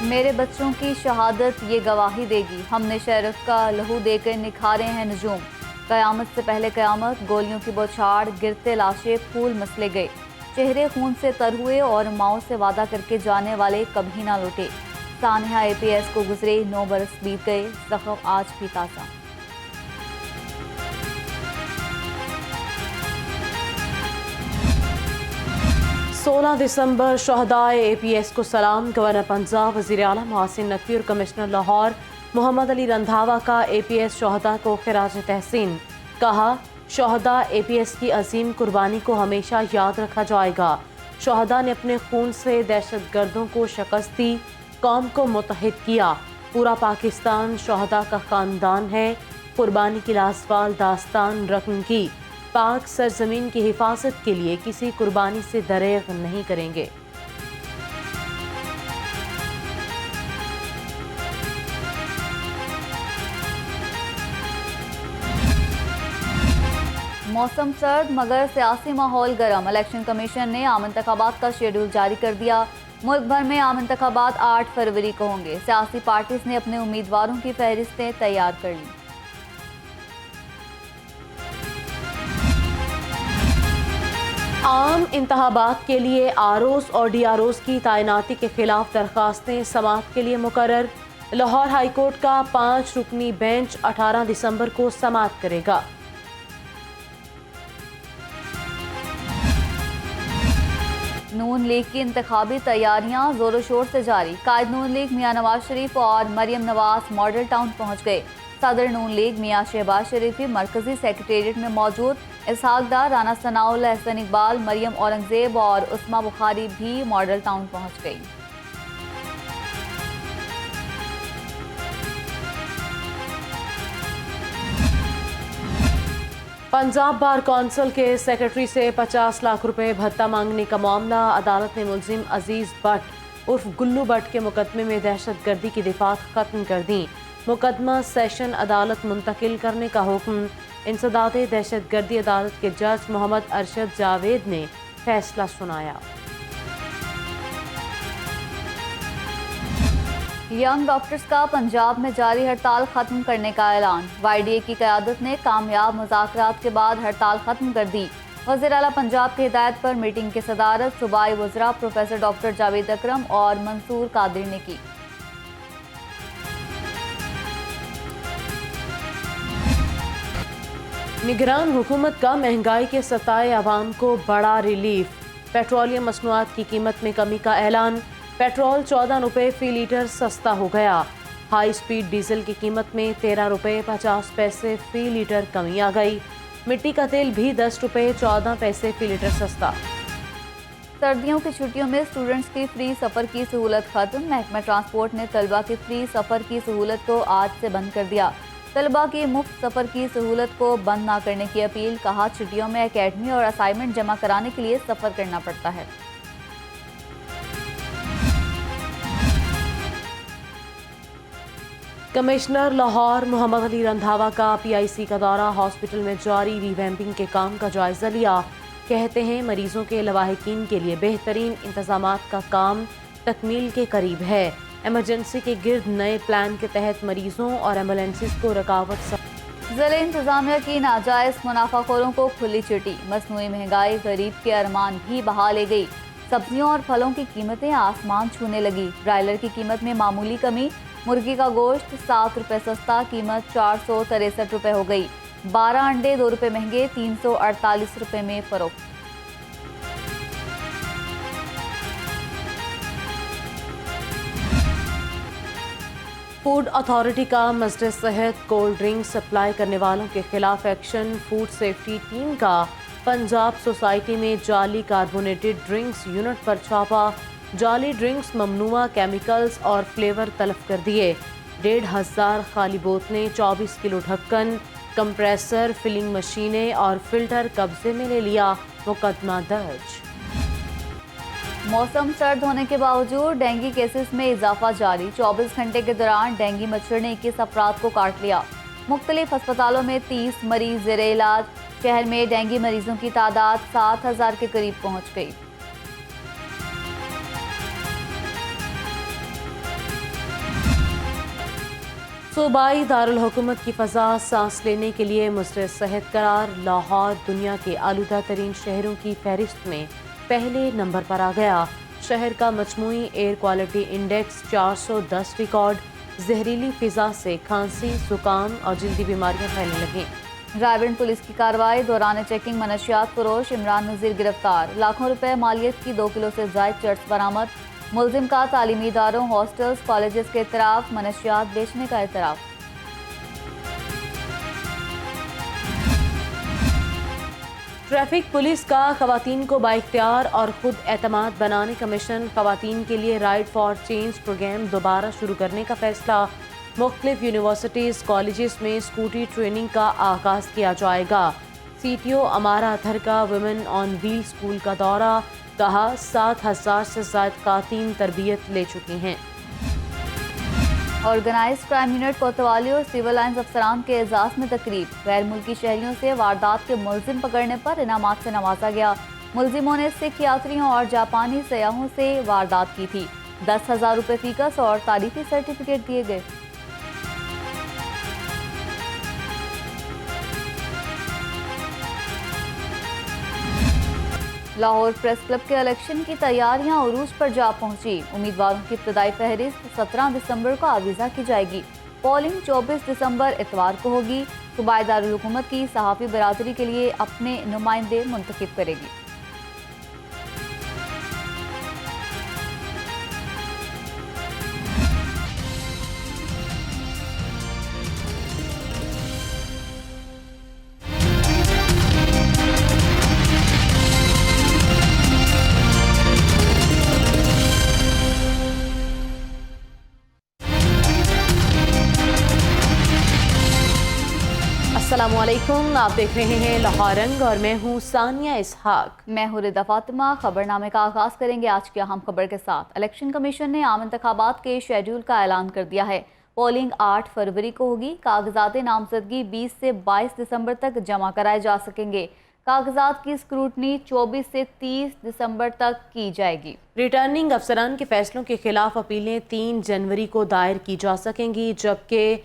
میرے بچوں کی شہادت یہ گواہی دے گی، ہم نے شرف کا لہو دے کر نکھارے ہیں نجوم۔ قیامت سے پہلے قیامت، گولیوں کی بوچھاڑ، گرتے لاشیں، پھول مسلے گئے، چہرے خون سے تر ہوئے اور ماؤں سے وعدہ کر کے جانے والے کبھی نہ لوٹے۔ سانحہ APS کو گزرے 9 برس بیت گئے، زخم آج بھی تازہ۔ 16 دسمبر شہدائے APS کو سلام۔ گورنر پنجاب، وزیر اعلیٰ محسن نقوی اور کمشنر لاہور محمد علی رندھاوا کا APS شہداء کو خراج تحسین۔ کہا، شہداء APS کی عظیم قربانی کو ہمیشہ یاد رکھا جائے گا۔ شہداء نے اپنے خون سے دہشت گردوں کو شکست دی، قوم کو متحد کیا۔ پورا پاکستان شہداء کا خاندان ہے، قربانی کی لازوال داستان رقم کی۔ پاک سرزمین کی حفاظت کے لیے کسی قربانی سے دریغ نہیں کریں گے۔ موسم سرد مگر سیاسی ماحول گرم، الیکشن کمیشن نے عام انتخابات کا شیڈول جاری کر دیا۔ ملک بھر میں عام انتخابات 8 فروری کو ہوں گے۔ سیاسی پارٹیز نے اپنے امیدواروں کی فہرستیں تیار کر لیں۔ عام انتخابات کے لیے ROs اور DROs کی تعیناتی کے خلاف درخواستیں سماعت کے لیے مقرر۔ لاہور ہائی کورٹ کا 5 رکنی بینچ 18 دسمبر کو سماعت کرے گا۔ نون لیگ کی انتخابی تیاریاں زور و شور سے جاری۔ قائد نون لیگ میاں نواز شریف اور مریم نواز ماڈل ٹاؤن پہنچ گئے۔ صدر نون لیگ میاں شہباز شریف بھی مرکزی سیکریٹریٹ میں موجود۔ اسحاق ڈار، رانا ثناء اللہ، احسن اقبال، مریم اورنگزیب اور عثمہ بخاری بھی ماڈل ٹاؤن پہنچ گئی۔ پنجاب بار کونسل کے سیکرٹری سے 50 لاکھ روپے بھتہ مانگنے کا معاملہ۔ عدالت نے ملزم عزیز بٹ عرف گلو بٹ کے مقدمے میں دہشت گردی کی دفعات ختم کر دیں۔ مقدمہ سیشن عدالت منتقل کرنے کا حکم۔ انسداد دہشت گردی عدالت کے جج محمد ارشد جاوید نے فیصلہ سنایا۔ ینگ ڈاکٹرز کا پنجاب میں جاری ہڑتال ختم کرنے کا اعلان۔ YDA کی قیادت نے کامیاب مذاکرات کے بعد ہڑتال ختم کر دی۔ وزیر اعلیٰ پنجاب کی ہدایت پر میٹنگ کی صدارت صوبائی وزراء پروفیسر ڈاکٹر جاوید اکرم اور منصور قادری نے کی۔ نگران حکومت کا مہنگائی کے ستائے عوام کو بڑا ریلیف۔ پیٹرولیم مصنوعات کی قیمت میں کمی کا اعلان۔ پیٹرول 14 روپے فی لیٹر سستا ہو گیا۔ ہائی سپیڈ ڈیزل کی قیمت میں 13 روپے 50 پیسے فی لیٹر کمی آ گئی۔ مٹی کا تیل بھی 10 روپے 14 پیسے فی لیٹر سستا۔ سردیوں کی چھٹیوں میں اسٹوڈنٹس کی فری سفر کی سہولت ختم۔ محکمہ ٹرانسپورٹ نے طلبہ کی فری سفر کی سہولت کو آج سے بند کر دیا۔ طلبہ کی مفت سفر کی سہولت کو بند نہ کرنے کی اپیل۔ کہا، چھٹیوں میں اکیڈمی اور اسائنمنٹ جمع کرانے کے لیے سفر کرنا پڑتا ہے۔ کمشنر لاہور محمد علی رندھاوا کا PIC کا دورہ۔ ہاسپٹل میں جاری ریویمپنگ کے کام کا جائزہ لیا۔ کہتے ہیں مریضوں کے لواحقین کے لیے بہترین انتظامات کا کام تکمیل کے قریب ہے۔ ایمرجنسی کے گرد نئے پلان کے تحت مریضوں اور ایمبولینسز کو رکاوٹ ضلع انتظامیہ کی ناجائز منافع خوروں کو کھلی چٹی۔ مصنوعی مہنگائی غریب کے ارمان بھی بہا لے گئی۔ سبزیوں اور پھلوں کی قیمتیں آسمان چھونے لگی۔ برائلر کی قیمت میں معمولی کمی۔ مرغی کا گوشت 7 روپے سستا، قیمت 463 روپے ہو گئی۔ 12 انڈے 2 روپے مہنگے، 348 روپے میں فروخت۔ فوڈ اتھارٹی کا مزد صحت کولڈ ڈرنک سپلائی کرنے والوں کے خلاف ایکشن۔ فوڈ سیفٹی ٹیم کا پنجاب سوسائٹی میں جعلی کاربونیٹڈ ڈرنکس یونٹ پر چھاپا۔ جعلی ڈرنکس ممنوعہ کیمیکلز اور فلیور تلف کر دیے۔ 1500 خالی بوتلیں، 24 کلو ڈھکن، کمپریسر، فلنگ مشینیں اور فلٹر قبضے میں لے لیا۔ مقدمہ درج۔ موسم سرد ہونے کے باوجود ڈینگی کیسز میں اضافہ جاری۔ 24 گھنٹے کے دوران ڈینگی مچھر نے 21 افراد کو کاٹ لیا۔ مختلف ہسپتالوں میں 30 مریض زیر علاج۔ شہر میں ڈینگی مریضوں کی تعداد 7000 کے قریب پہنچ گئی۔ सूबाई दारुल हुकूमत की फ़ज़ा सांस लेने के लिए मुस्तर सेहत करार। लाहौर दुनिया के आलूदा तरीन शहरों की फहरिस्त में पहले नंबर पर आ गया। शहर का मजमूई एयर क्वालिटी इंडेक्स 410 रिकॉर्ड। जहरीली फ़िज़ा से खांसी, जुकाम और जल्दी बीमारियां फैलने लगीं। रायबंद पुलिस की कार्रवाई दौरान चेकिंग मनशियात फरोश इमरान नज़ीर गिरफ्तार। लाखों रुपए मालियत की 2 किलो से ज़ायद चर्च बरामद। मुलजिम का तालीमी इदारों, हॉस्टल्स, कॉलेजेस के इतराफ़ मनशियात बेचने का इतराफ़। ट्रैफिक पुलिस का खवातीन को बाइख्तियार और खुद एतमाद बनाने का मिशन। खवातीन के लिए राइड फॉर चेंज प्रोग्राम दोबारा शुरू करने का फैसला। मुख्तलिफ यूनिवर्सिटीज़, कॉलेजेस में स्कूटी ट्रेनिंग का आगाज़ किया जाएगा। CTO अमारा अतहर का वुमेन ऑन व्हील स्कूल का दौरा। कहा 7,000 से ज़ायद खातीन तरबियत ले चुकी हैं। ऑर्गेनाइज क्राइम यूनिट कोतवाली और सिविल लाइन्स अफसरान के एजाज़ में तकरीब। गैर मुल्की शहरियों से वारदात के मुलजिम पकड़ने पर इनामात से नवाजा गया। मुलजिमों ने सिख यात्रियों और जापानी सयाहों से वारदात की थी। 10,000 रुपये फीकस और तारीफी सर्टिफिकेट दिए गए। लाहौर प्रेस क्लब के इलेक्शन की तैयारियां उरूज पर जा पहुंची। उम्मीदवारों की इब्तदाई फहरिस्त 17 दिसंबर को आवीज़ा की जाएगी। पोलिंग 24 दिसंबर इतवार को होगी। सूबाई दारुल हुकूमत की सहाफ़ी बरादरी के लिए अपने नुमाइंदे मुंतखब करेगी। अस्सलामुअलैकुम, आप देख रहे हैं लाहौर रंग और मैं हूँ सानिया इसहाक। मैं हूं रिदा फातिमा। खबरनामे का आगाज़ करेंगे आज की अहम खबर के साथ। इलेक्शन कमीशन ने आम इंतखाबात के शेड्यूल का ऐलान कर दिया है। पोलिंग 8 फरवरी को होगी। कागजात नामजदगी 20 से 22 दिसंबर तक जमा कराए जा सकेंगे। कागजात की स्क्रूटनी 24 से 30 दिसंबर तक की जाएगी। रिटर्निंग अफसरान के फैसलों के खिलाफ अपीलें 3 जनवरी को दायर की जा सकेंगी, जबकि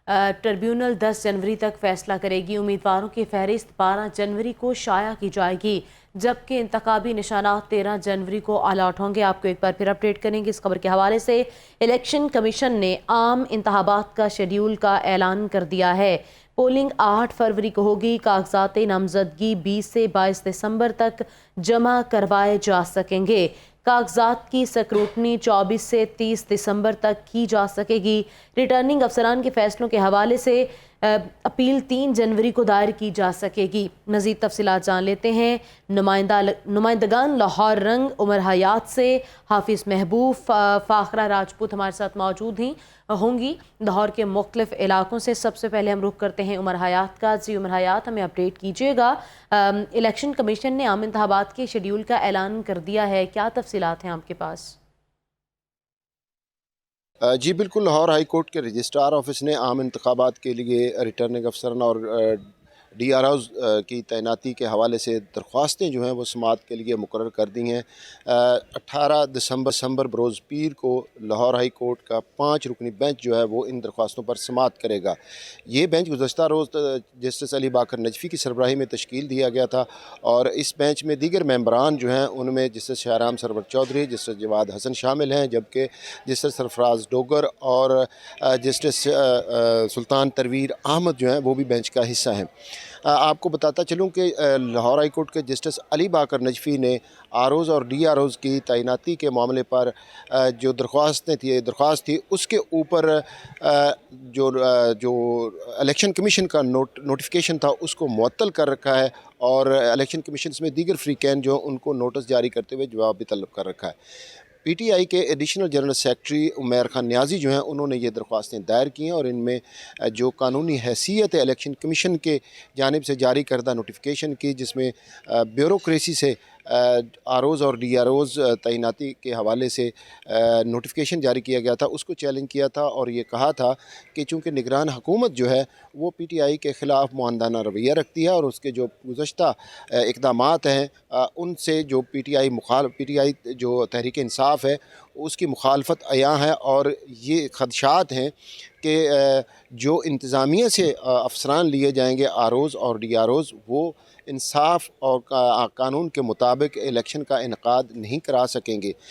ट्रिब्यूनल 10 जनवरी तक फैसला करेगी। उम्मीदवारों की फहरिस्त 12 जनवरी को शाया की जाएगी, जबकि इंतखाबी निशानात 13 जनवरी को अलॉट होंगे। आपको एक बार फिर अपडेट करेंगे इस खबर के हवाले से। इलेक्शन कमीशन ने आम इंतखाबात का शेड्यूल का ऐलान कर दिया है। पोलिंग 8 फरवरी को होगी। कागजात नामजदगी 20 से 22 दिसंबर तक जमा करवाए जा सकेंगे। कागजात की स्क्रूटनी 24 से 30 दिसंबर तक की जा सकेगी। रिटर्निंग अफसरान के फैसलों के हवाले से अपील 3 जनवरी को दायर की जा सकेगी। मज़ीद तफसीलात जान लेते हैं नुमाइंदगान लाहौर रंग उमर हयात से। हाफिज़ महबूब, फ़ाखरा राजपूत हमारे साथ मौजूद होंगी लाहौर के मुख्तलिफ इलाकों से। सबसे पहले हम रुख करते हैं उमर हयात का। जी उमर हयात, हमें अपडेट कीजिएगा। इलेक्शन कमीशन ने आम इंतखाबात के शेड्यूल का ऐलान कर दिया है, क्या तफसीलात हैं आपके पास? जी बिल्कुल, लाहौर हाई कोर्ट के रजिस्ट्रार ऑफिस ने आम इंतखाबात के लिए रिटर्निंग अफसरान और DROs की तैनाती के हवाले से दरख्वास्तें जो हैं वो समाअत के लिए मुकर्रर कर दी हैं। 18 दिसंबर बरोज़ पीर को लाहौर हाई कोर्ट का 5 रुकनी बेंच जो है वो इन दरख्वास्तों पर समाअत करेगा। ये बेंच गुज़श्ता रोज़ जस्टिस अली बाकर नजफ़ी की सरबराही में तश्कील दिया गया था और इस बेंच में दीगर मेंबरान जो हैं उनमें जस्टिस शाहराम सरवर चौधरी, जस्टिस जवाद हसन शामिल हैं, जबकि जस्टिस सरफराज डोगर और जस्टिस सुल्तान तरवीर अहमद जो हैं वो भी बेंच का हिस्सा हैं। आपको बताता चलूँ कि लाहौर हाई कोर्ट के जस्टिस अली बाकर नजफ़ी ने ROs और DROs की तैनाती के मामले पर जो दरख्वास्त थी उसके ऊपर जो इलेक्शन कमीशन का नोटिफिकेशन था उसको मुअत्तल कर रखा है और इलेक्शन कमीशन में दीगर फ्रीकैन जो उनको नोटिस जारी करते हुए जवाब भी तलब कर रखा है। PTI के additional general secretary Umair Khan Niazi जो हैं उन्होंने ये दरख्वास्तें दायर की हैं और इनमें जो कानूनी हैसियत है इलेक्शन कमीशन के जानिब से जारी करदा नोटिफिकेशन की, जिसमें ब्यूरोक्रेसी से ROs और DROs तैनाती के हवाले से नोटिफिकेशन जारी किया गया था, उसको चैलेंज किया था और ये कहा था कि चूँकि निगरान हुकूमत जो है वो PTI के ख़िलाफ़ मुआंदाना रवैया रखती है और उसके जो गुज़श्ता इक़दामात हैं उनसे जो PTI जो तहरीक इंसाफ है اس کی مخالفت عیاں ہے، اور یہ خدشات ہیں کہ جو انتظامیہ سے افسران لیے جائیں گے ROs اور DROs، وہ انصاف اور قانون کے مطابق الیکشن کا انعقاد نہیں کرا سکیں گے۔